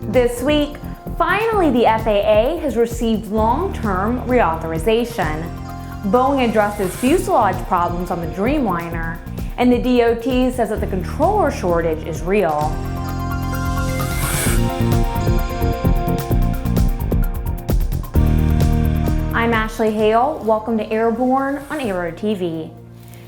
This week, finally the FAA has received long-term reauthorization. Boeing addresses fuselage problems on the Dreamliner, and the DoT says that the controller shortage is real. I'm Ashley Hale. Welcome to Airborne on Aero TV.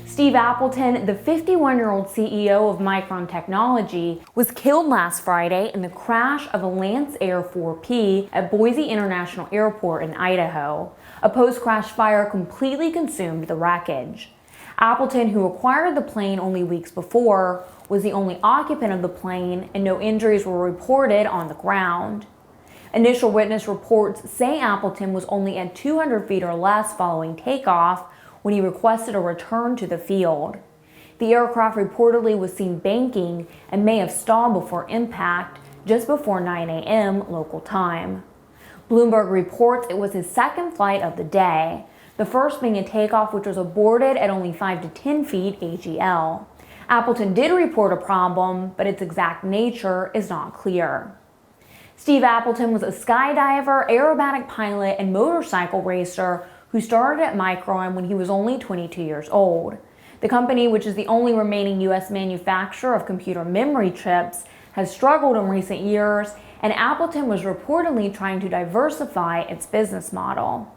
Steve Appleton, the 51-year-old CEO of Micron Technology, was killed last Friday in the crash of a Lance Air 4P at Boise International Airport in Idaho. A post-crash fire completely consumed the wreckage. Appleton, who acquired the plane only weeks before, was the only occupant of the plane, and no injuries were reported on the ground. Initial witness reports say Appleton was only at 200 feet or less following takeoff when he requested a return to the field. The aircraft reportedly was seen banking and may have stalled before impact just before 9 a.m. local time. Bloomberg reports it was his second flight of the day, the first being a takeoff which was aborted at only 5 to 10 feet AGL. Appleton did report a problem, but its exact nature is not clear. Steve Appleton was a skydiver, aerobatic pilot, and motorcycle racer who started at Micron when he was only 22 years old. The company, which is the only remaining U.S. manufacturer of computer memory chips, has struggled in recent years, and Appleton was reportedly trying to diversify its business model.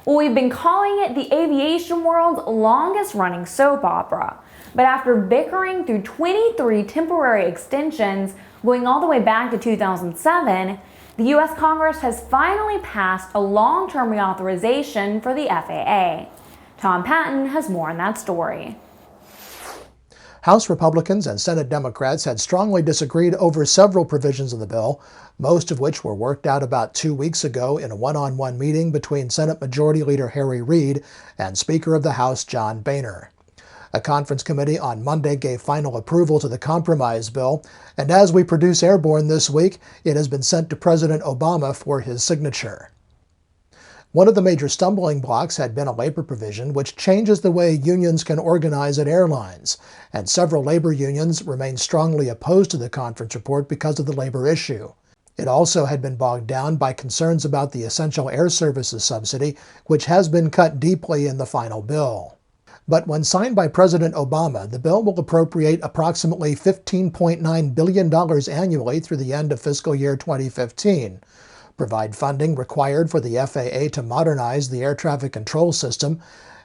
Well, we've been calling it the aviation world's longest-running soap opera, but after bickering through 23 temporary extensions going all the way back to 2007, the U.S. Congress has finally passed a long-term reauthorization for the FAA. Tom Patton has more on that story. House Republicans and Senate Democrats had strongly disagreed over several provisions of the bill, most of which were worked out about 2 weeks ago in a one-on-one meeting between Senate Majority Leader Harry Reid and Speaker of the House John Boehner. A conference committee on Monday gave final approval to the compromise bill, and as we produce Airborne this week, it has been sent to President Obama for his signature. One of the major stumbling blocks had been a labor provision which changes the way unions can organize at airlines, and several labor unions remain strongly opposed to the conference report because of the labor issue. It also had been bogged down by concerns about the Essential Air Services subsidy, which has been cut deeply in the final bill. But when signed by President Obama, the bill will appropriate approximately $15.9 billion annually through the end of fiscal year 2015, provide funding required for the FAA to modernize the air traffic control system,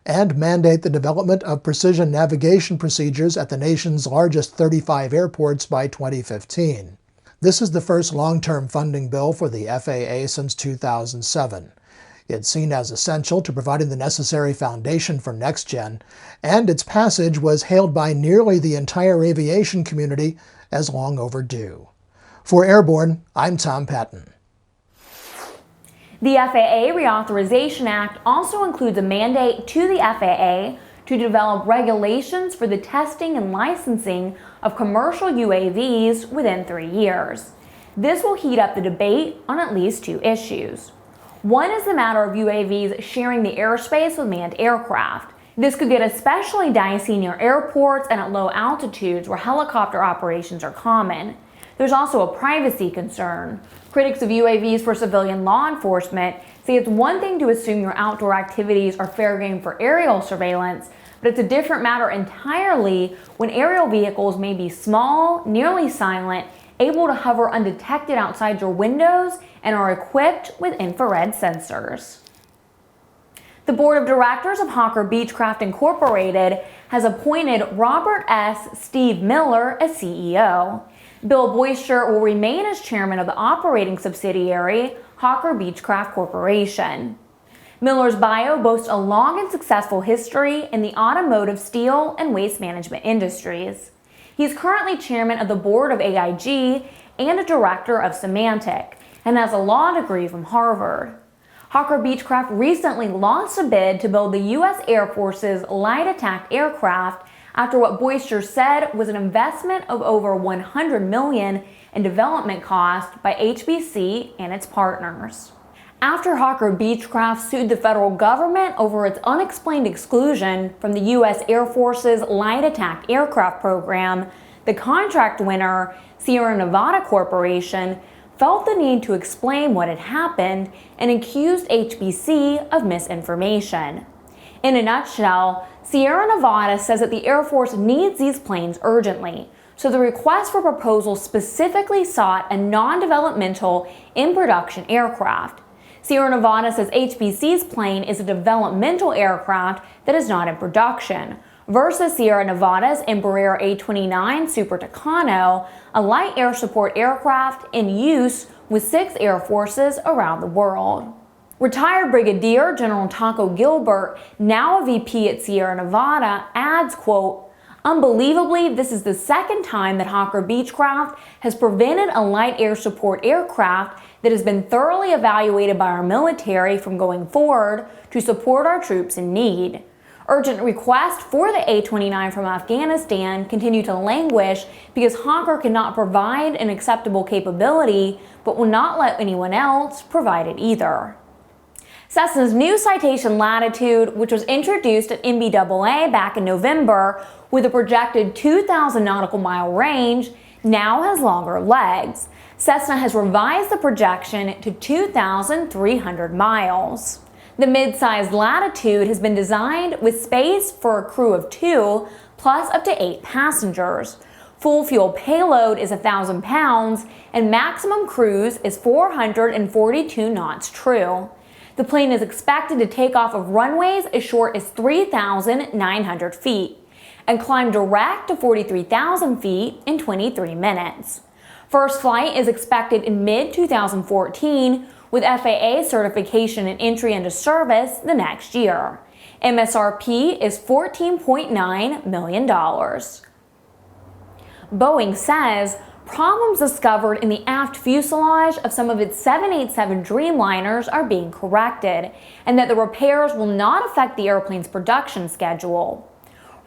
and mandate the development of precision navigation procedures at the nation's largest 35 airports by 2015. This is the first long-term funding bill for the FAA since 2007. It's seen as essential to providing the necessary foundation for next-gen, and its passage was hailed by nearly the entire aviation community as long overdue. For Airborne, I'm Tom Patton. The FAA Reauthorization Act also includes a mandate to the FAA to develop regulations for the testing and licensing of commercial UAVs within 3 years. This will heat up the debate on at least two issues. One is the matter of UAVs sharing the airspace with manned aircraft. This could get especially dicey near airports and at low altitudes where helicopter operations are common. There's also a privacy concern. Critics of UAVs for civilian law enforcement say it's one thing to assume your outdoor activities are fair game for aerial surveillance, but it's a different matter entirely when aerial vehicles may be small, nearly silent, able to hover undetected outside your windows, and are equipped with infrared sensors. The board of directors of Hawker Beechcraft Incorporated has appointed Robert S. Steve Miller as CEO. Bill Boisture will remain as chairman of the operating subsidiary, Hawker Beechcraft Corporation. Miller's bio boasts a long and successful history in the automotive, steel, and waste management industries. He's currently chairman of the board of AIG and a director of Symantec, and has a law degree from Harvard. Hawker Beechcraft recently lost a bid to build the U.S. Air Force's light attack aircraft after what Boisture said was an investment of over $100 million in development cost by HBC and its partners. After Hawker Beechcraft sued the federal government over its unexplained exclusion from the U.S. Air Force's light attack aircraft program, the contract winner, Sierra Nevada Corporation, felt the need to explain what had happened and accused HBC of misinformation. In a nutshell, Sierra Nevada says that the Air Force needs these planes urgently, so the request for proposal specifically sought a non-developmental, in-production aircraft. Sierra Nevada says HBC's plane is a developmental aircraft that is not in production, versus Sierra Nevada's Embraer A29 Super Tucano, a light air support aircraft in use with 6 air forces around the world. Retired Brigadier General Taco Gilbert, now a VP at Sierra Nevada, adds, quote, "Unbelievably, this is the second time that Hawker Beechcraft has prevented a light air support aircraft that has been thoroughly evaluated by our military from going forward to support our troops in need." Urgent requests for the A-29 from Afghanistan continue to languish because Hawker cannot provide an acceptable capability, but will not let anyone else provide it either. Cessna's new Citation Latitude, which was introduced at NBAA back in November with a projected 2,000 nautical mile range, now has longer legs. Cessna has revised the projection to 2,300 miles. The mid-sized Latitude has been designed with space for a crew of 2 plus up to 8 passengers. Full fuel payload is 1,000 pounds and maximum cruise is 442 knots true. The plane is expected to take off of runways as short as 3,900 feet and climb direct to 43,000 feet in 23 minutes. First flight is expected in mid-2014, with FAA certification and entry into service the next year. MSRP is $14.9 million. Boeing says problems discovered in the aft fuselage of some of its 787 Dreamliners are being corrected, and that the repairs will not affect the airplane's production schedule.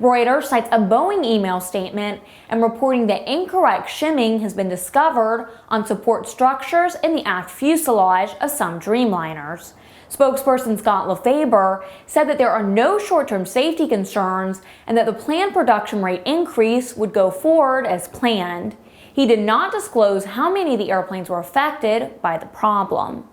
Reuters cites a Boeing email statement and reporting that incorrect shimming has been discovered on support structures in the aft fuselage of some Dreamliners. Spokesperson Scott LeFaber said that there are no short-term safety concerns and that the planned production rate increase would go forward as planned. He did not disclose how many of the airplanes were affected by the problem.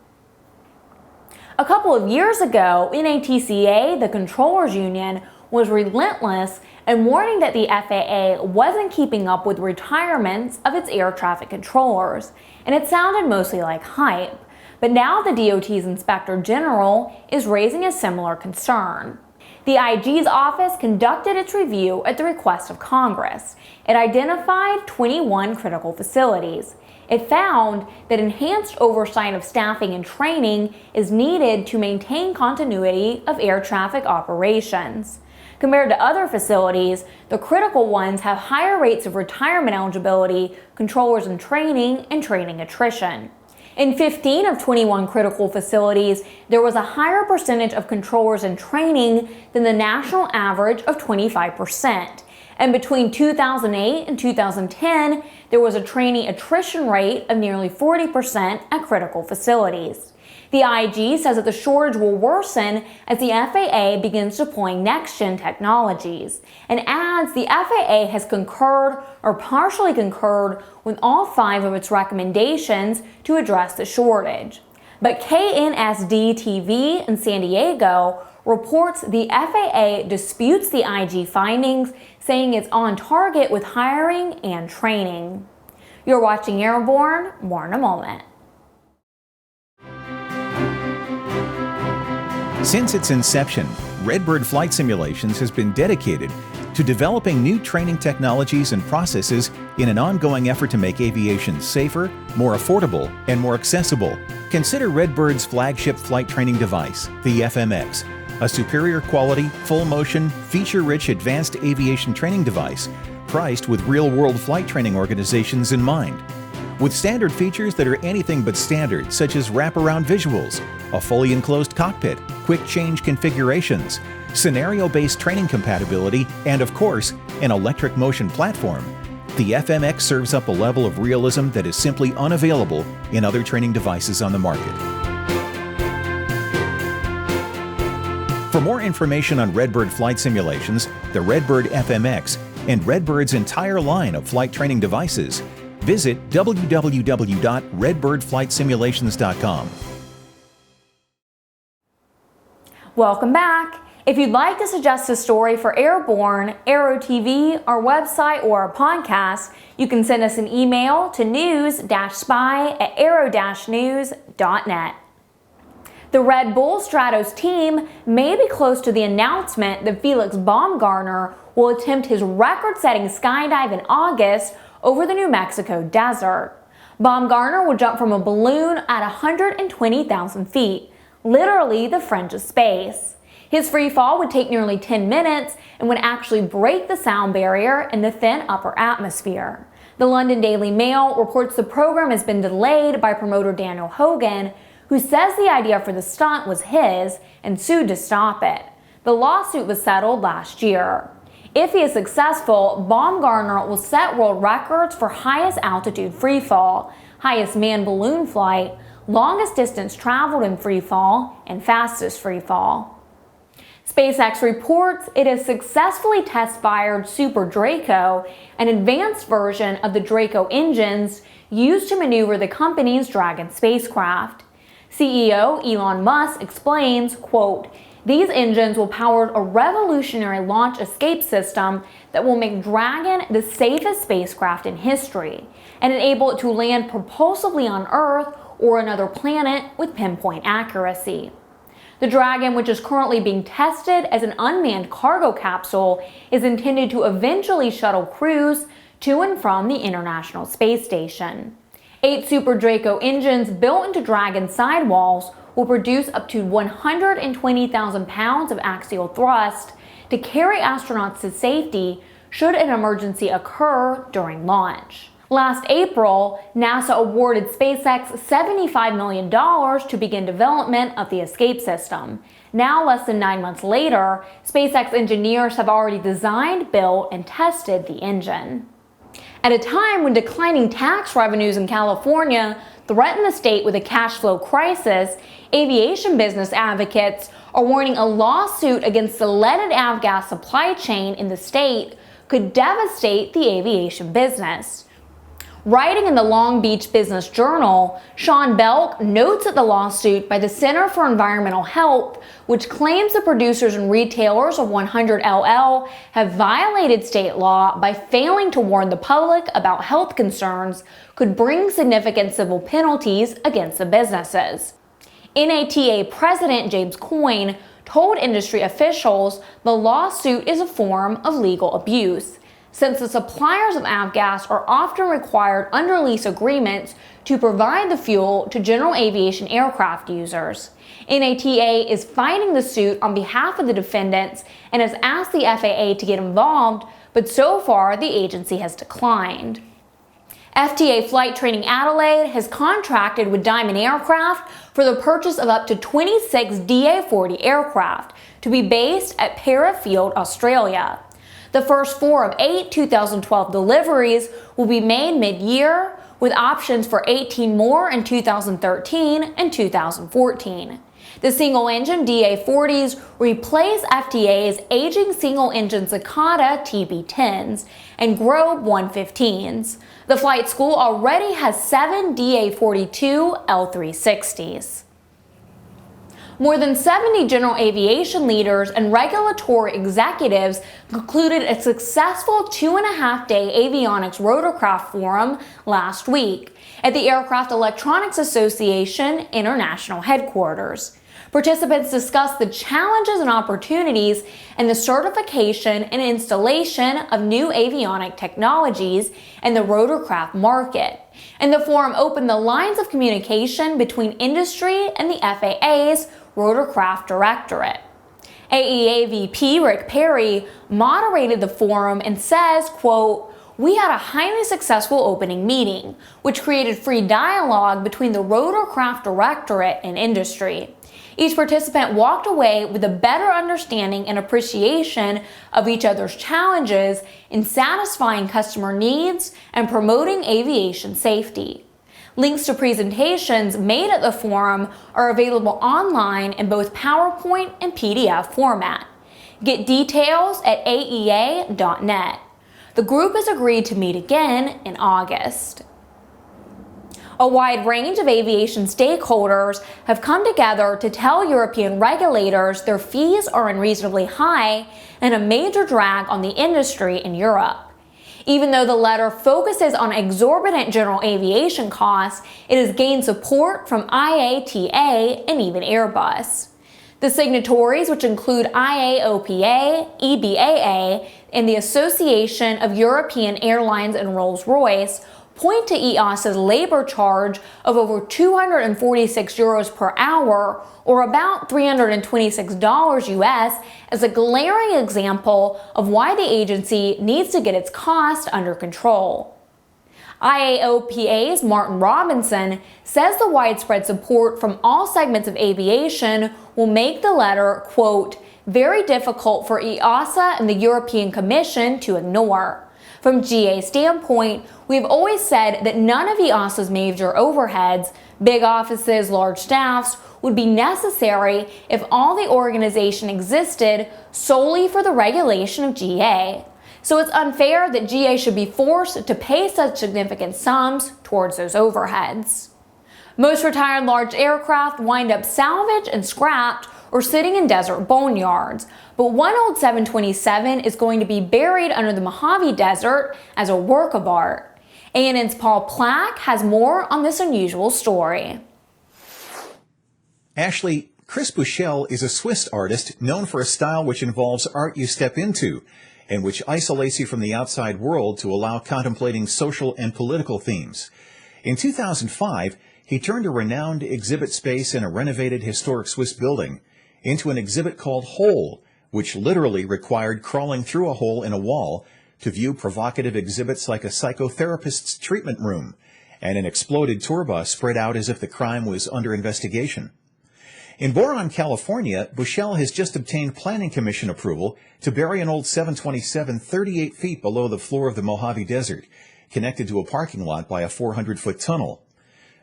A couple of years ago, NATCA, the controllers union, was relentless in warning that the FAA wasn't keeping up with retirements of its air traffic controllers, and it sounded mostly like hype. But now the DOT's Inspector General is raising a similar concern. The IG's office conducted its review at the request of Congress. It identified 21 critical facilities. It found that enhanced oversight of staffing and training is needed to maintain continuity of air traffic operations. Compared to other facilities, the critical ones have higher rates of retirement eligibility, controllers in training, and training attrition. In 15 of 21 critical facilities, there was a higher percentage of controllers in training than the national average of 25%. And between 2008 and 2010, there was a trainee attrition rate of nearly 40% at critical facilities. The IG says that the shortage will worsen as the FAA begins deploying next-gen technologies, and adds the FAA has concurred or partially concurred with all 5 of its recommendations to address the shortage. But KNSD-TV in San Diego reports the FAA disputes the IG findings, saying it's on target with hiring and training. You're watching Airborne. More in a moment. Since its inception, Redbird Flight Simulations has been dedicated to developing new training technologies and processes in an ongoing effort to make aviation safer, more affordable, and more accessible. Consider Redbird's flagship flight training device, the FMX, a superior quality, full-motion, feature-rich advanced aviation training device priced with real-world flight training organizations in mind. With standard features that are anything but standard, such as wraparound visuals, a fully enclosed cockpit, quick change configurations, scenario-based training compatibility, and of course, an electric motion platform, the FMX serves up a level of realism that is simply unavailable in other training devices on the market. For more information on Redbird flight simulations, the Redbird FMX, and Redbird's entire line of flight training devices, Visit www.redbirdflightsimulations.com. Welcome back. If you'd like to suggest a story for Airborne, Aero TV, our website, or our podcast, you can send us an email to news-spy@aero-news.net. The Red Bull Stratos team may be close to the announcement that Felix Baumgartner will attempt his record-setting skydive in August over the New Mexico desert. Baumgartner will jump from a balloon at 120,000 feet, literally the fringe of space. His free fall would take nearly 10 minutes and would actually break the sound barrier in the thin upper atmosphere. The London Daily Mail reports the program has been delayed by promoter Daniel Hogan, who says the idea for the stunt was his and sued to stop it. The lawsuit was settled last year. If he is successful, Baumgartner will set world records for highest altitude free fall, highest manned balloon flight, longest distance traveled in free fall, and fastest free fall. SpaceX reports it has successfully test-fired Super Draco, an advanced version of the Draco engines used to maneuver the company's Dragon spacecraft. CEO Elon Musk explains, quote, "These engines will power a revolutionary launch escape system that will make Dragon the safest spacecraft in history and enable it to land propulsively on Earth or another planet with pinpoint accuracy." The Dragon, which is currently being tested as an unmanned cargo capsule, is intended to eventually shuttle crews to and from the International Space Station. 8 Super Draco engines built into Dragon sidewalls will produce up to 120,000 pounds of axial thrust to carry astronauts to safety should an emergency occur during launch. Last April, NASA awarded SpaceX $75 million to begin development of the escape system. Now, less than 9 months later, SpaceX engineers have already designed, built, and tested the engine. At a time when declining tax revenues in California threaten the state with a cash flow crisis, aviation business advocates are warning a lawsuit against the leaded avgas supply chain in the state could devastate the aviation business. Writing in the Long Beach Business Journal, Sean Belk notes that the lawsuit by the Center for Environmental Health, which claims the producers and retailers of 100LL have violated state law by failing to warn the public about health concerns, could bring significant civil penalties against the businesses. NATA President James Coyne told industry officials the lawsuit is a form of legal abuse, since the suppliers of avgas are often required under lease agreements to provide the fuel to general aviation aircraft users. NATA is fighting the suit on behalf of the defendants and has asked the FAA to get involved, but so far the agency has declined. FTA Flight Training Adelaide has contracted with Diamond Aircraft for the purchase of up to 26 DA-40 aircraft to be based at Para Field, Australia. The first 4 of 8 2012 deliveries will be made mid-year, with options for 18 more in 2013 and 2014. The single-engine DA-40s replace FTA's aging single-engine Cicada TB-10s and Grobe 115s. The flight school already has 7 DA-42 L360s. More than 70 general aviation leaders and regulatory executives concluded a successful 2.5-day avionics rotorcraft forum last week at the Aircraft Electronics Association International Headquarters. Participants discussed the challenges and opportunities in the certification and installation of new avionic technologies in the rotorcraft market. And the forum opened the lines of communication between industry and the FAA's Rotorcraft Directorate. AEA VP Rick Perry moderated the forum and says, quote, "We had a highly successful opening meeting, which created free dialogue between the Rotorcraft Directorate and industry. Each participant walked away with a better understanding and appreciation of each other's challenges in satisfying customer needs and promoting aviation safety." Links to presentations made at the forum are available online in both PowerPoint and PDF format. Get details at aea.net. The group has agreed to meet again in August. A wide range of aviation stakeholders have come together to tell European regulators their fees are unreasonably high and a major drag on the industry in Europe. Even though the letter focuses on exorbitant general aviation costs, it has gained support from IATA and even Airbus. The signatories, which include IAOPA, EBAA, and the Association of European Airlines and Rolls-Royce, point to EASA's labor charge of over 246 euros per hour, or about $326 US, as a glaring example of why the agency needs to get its cost under control. IAOPA's Martin Robinson says the widespread support from all segments of aviation will make the letter, quote, very difficult for EASA and the European Commission to ignore. From GA's standpoint, we've always said that none of EASA's major overheads, big offices, large staffs, would be necessary if all the organization existed solely for the regulation of GA. So it's unfair that GA should be forced to pay such significant sums towards those overheads. Most retired large aircraft wind up salvaged and scrapped or sitting in desert boneyards, but one old 727 is going to be buried under the Mojave Desert as a work of art. ANN's Paul Plack has more on this unusual story. Ashley, Chris Buchel is a Swiss artist known for a style which involves art you step into and which isolates you from the outside world to allow contemplating social and political themes. In 2005, he turned a renowned exhibit space in a renovated historic Swiss building into an exhibit called Hole, which literally required crawling through a hole in a wall to view provocative exhibits like a psychotherapist's treatment room and an exploded tour bus spread out as if the crime was under investigation. In Boron, California, Buchel has just obtained Planning Commission approval to bury an old 727 38 feet below the floor of the Mojave Desert, connected to a parking lot by a 400-foot tunnel.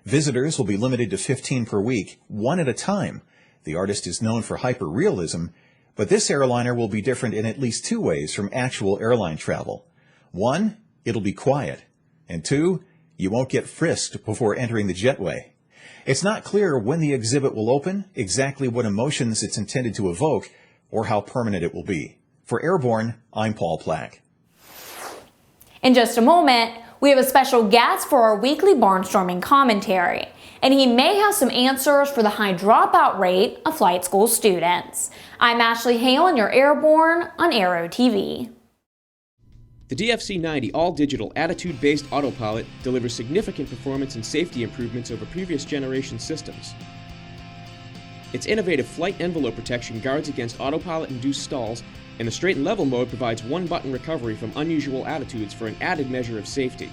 Visitors will be limited to 15 per week, one at a time. The artist is known for hyper-realism, but this airliner will be different in at least two ways from actual airline travel. One, it'll be quiet. And two, you won't get frisked before entering the jetway. It's not clear when the exhibit will open, exactly what emotions it's intended to evoke, or how permanent it will be. For Airborne, I'm Paul Plack. In just a moment, we have a special guest for our weekly barnstorming commentary, and he may have some answers for the high dropout rate of flight school students. I'm Ashley Hale, and you're Airborne on Aero TV. The DFC-90 all-digital attitude-based autopilot delivers significant performance and safety improvements over previous generation systems. Its innovative flight envelope protection guards against autopilot-induced stalls, and the straight and level mode provides one-button recovery from unusual attitudes for an added measure of safety.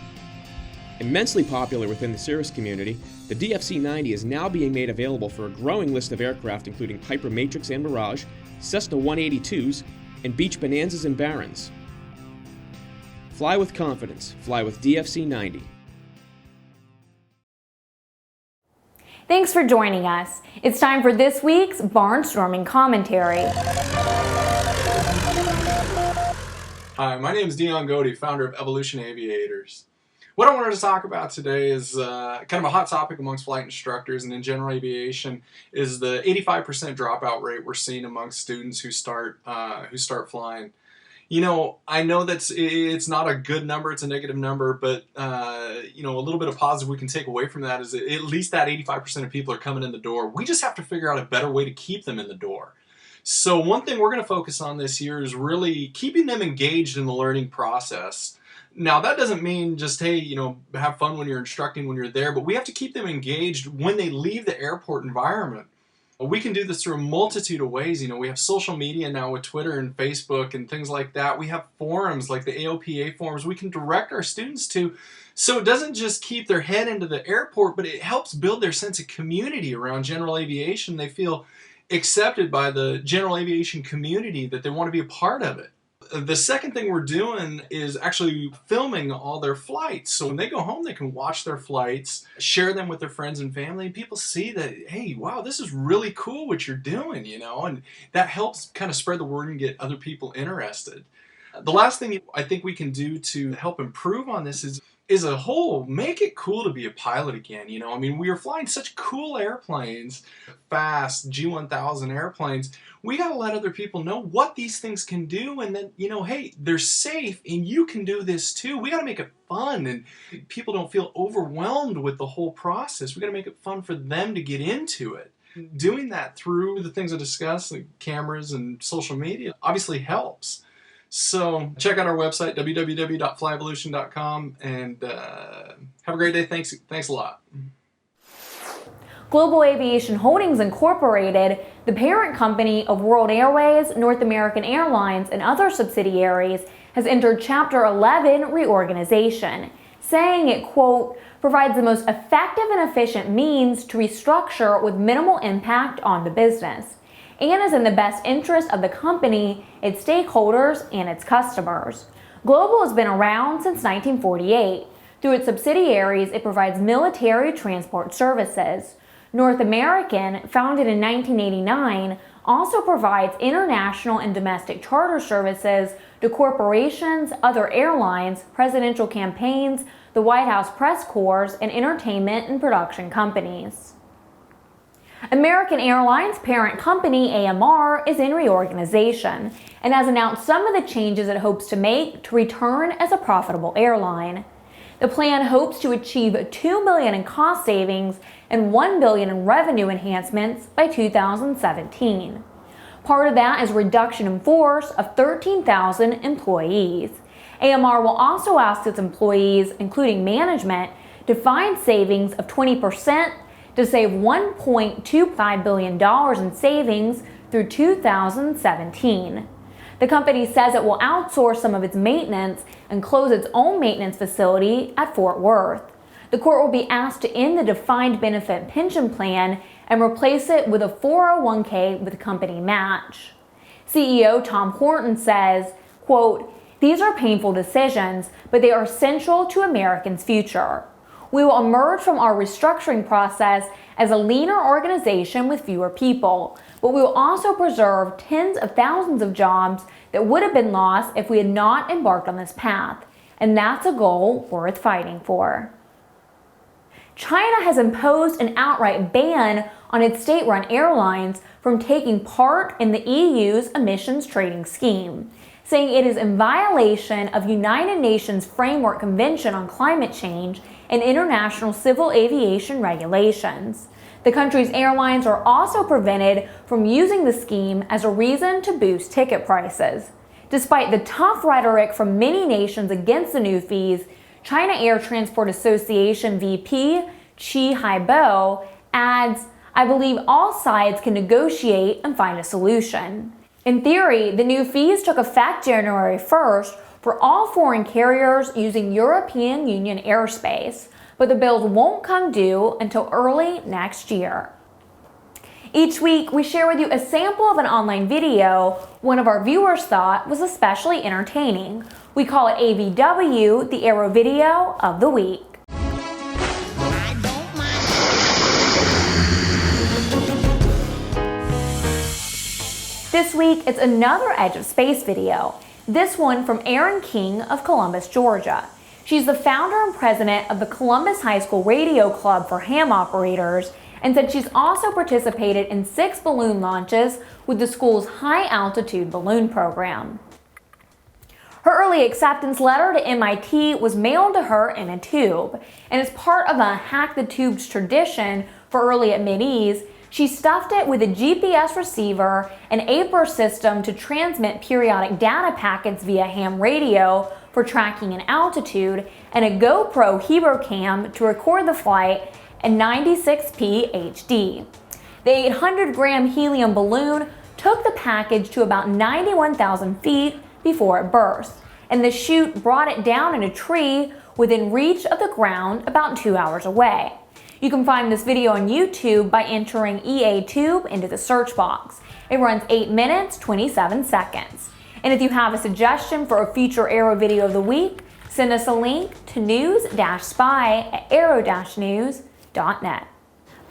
Immensely popular within the Cirrus community, the DFC-90 is now being made available for a growing list of aircraft including Piper Matrix and Mirage, Cessna 182s, and Beech Bonanzas and Barons. Fly with confidence. Fly with DFC-90. Thanks for joining us. It's time for this week's barnstorming commentary. Hi, my name is Dion Godey, founder of Evolution Aviators. What I wanted to talk about today is kind of a hot topic amongst flight instructors and in general aviation is the 85% dropout rate we're seeing amongst students who start flying. You know, I know that it's not a good number, it's a negative number, but, you know, a little bit of positive we can take away from that is that at least that 85% of people are coming in the door. We just have to figure out a better way to keep them in the door. So one thing we're going to focus on this year is really keeping them engaged in the learning process. Now, that doesn't mean just, hey, you know, have fun when you're instructing when you're there, but we have to keep them engaged when they leave the airport environment. We can do this through a multitude of ways. You know, we have social media now with Twitter and Facebook and things like that. We have forums like the AOPA forums we can direct our students to, so it doesn't just keep their head into the airport, but it helps build their sense of community around general aviation. They feel accepted by the general aviation community, that they want to be a part of it. The second thing we're doing is actually filming all their flights. So when they go home, they can watch their flights, share them with their friends and family, and people see that, hey, wow, this is really cool what you're doing, you know, and that helps kind of spread the word and get other people interested. The last thing I think we can do to help improve on this is a whole make it cool to be a pilot again. You know, I mean, we are flying such cool airplanes, fast G1000 airplanes. We got to let other people know what these things can do, and then, you know, hey, they're safe and you can do this too. We got to make it fun and people don't feel overwhelmed with the whole process. We got to make it fun for them to get into it. Doing that through the things I discussed, like cameras and social media, obviously helps. So check out our website, www.flyevolution.com, and have a great day. Thanks a lot. Global Aviation Holdings Incorporated, the parent company of World Airways, North American Airlines, and other subsidiaries, has entered Chapter 11 reorganization, saying it, quote, provides the most effective and efficient means to restructure with minimal impact on the business, and is in the best interest of the company, its stakeholders, and its customers. Global has been around since 1948. Through its subsidiaries, it provides military transport services. North American, founded in 1989, also provides international and domestic charter services to corporations, other airlines, presidential campaigns, the White House press corps, and entertainment and production companies. American Airlines parent company AMR is in reorganization and has announced some of the changes it hopes to make to return as a profitable airline. The plan hopes to achieve $2 billion in cost savings and $1 billion in revenue enhancements by 2017. Part of that is a reduction in force of 13,000 employees. AMR will also ask its employees, including management, to find savings of 20% to save $1.25 billion in savings through 2017. The company says it will outsource some of its maintenance and close its own maintenance facility at Fort Worth. The court will be asked to end the defined benefit pension plan and replace it with a 401k with company match. CEO Tom Horton says, quote, these are painful decisions, but they are essential to Americans' future. We will emerge from our restructuring process as a leaner organization with fewer people, but we will also preserve tens of thousands of jobs that would have been lost if we had not embarked on this path, and that's a goal worth fighting for. China has imposed an outright ban on its state-run airlines from taking part in the EU's emissions trading scheme, saying it is in violation of United Nations Framework Convention on Climate Change and international civil aviation regulations. The country's airlines are also prevented from using the scheme as a reason to boost ticket prices. Despite the tough rhetoric from many nations against the new fees, China Air Transport Association VP Chi Haibo adds, I believe all sides can negotiate and find a solution. In theory, the new fees took effect January 1st for all foreign carriers using European Union airspace, but the bills won't come due until early next year. Each week, we share with you a sample of an online video one of our viewers thought was especially entertaining. We call it AVW, the Aero Video of the Week. This week, it's another Edge of Space video, this one from Erin King of Columbus, Georgia. She's the founder and president of the Columbus High School Radio Club for ham operators, and said she's also participated in 6 balloon launches with the school's high-altitude balloon program. Her early acceptance letter to MIT was mailed to her in a tube, and as part of a hack the tubes tradition for early admittees, she stuffed it with a GPS receiver, an APR system to transmit periodic data packets via ham radio for tracking and altitude, and a GoPro Hero Cam to record the flight in 96p HD. The 800-gram helium balloon took the package to about 91,000 feet before it burst, and the chute brought it down in a tree within reach of the ground about 2 hours away. You can find this video on YouTube by entering EA Tube into the search box. It runs 8 minutes, 27 seconds. And if you have a suggestion for a future Aero Video of the Week, send us a link to news-spy@aero-news.net.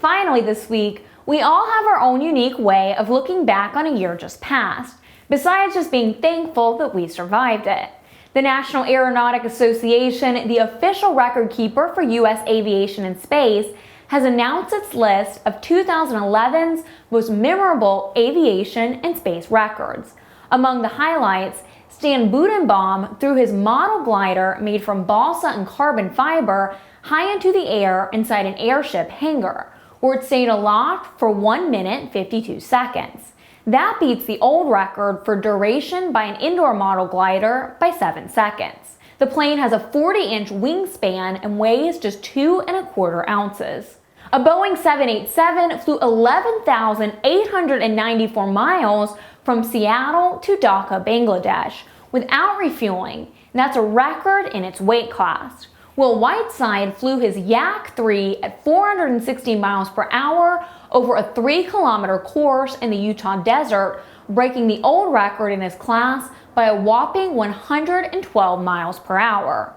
Finally this week, we all have our own unique way of looking back on a year just past. besides just being thankful that we survived it. The National Aeronautic Association, the official record keeper for U.S. aviation and space, has announced its list of 2011's most memorable aviation and space records. Among the highlights, Stan Budenbaum threw his model glider made from balsa and carbon fiber high into the air inside an airship hangar, where it stayed aloft for 1 minute 52 seconds. That beats the old record for duration by an indoor model glider by 7 seconds. The plane has a 40-inch wingspan and weighs just 2¼ ounces. A Boeing 787 flew 11,894 miles from Seattle to Dhaka, Bangladesh, without refueling, and that's a record in its weight class. Will Whiteside flew his Yak-3 at 460 miles per hour over a 3-kilometer course in the Utah desert, breaking the old record in his class by a whopping 112 miles per hour.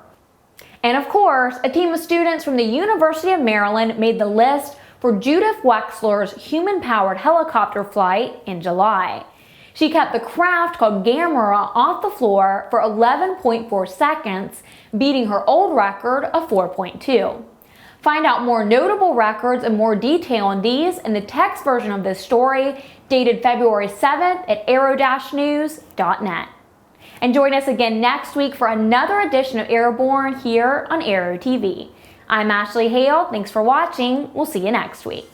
And of course, a team of students from the University of Maryland made the list for Judith Wexler's human-powered helicopter flight in July. She kept the craft called Gamera off the floor for 11.4 seconds, beating her old record of 4.2. Find out more notable records and more detail on these in the text version of this story, dated February 7th at Aero-News.net. And join us again next week for another edition of Airborne here on Aero TV. I'm Ashley Hale. Thanks for watching. We'll see you next week.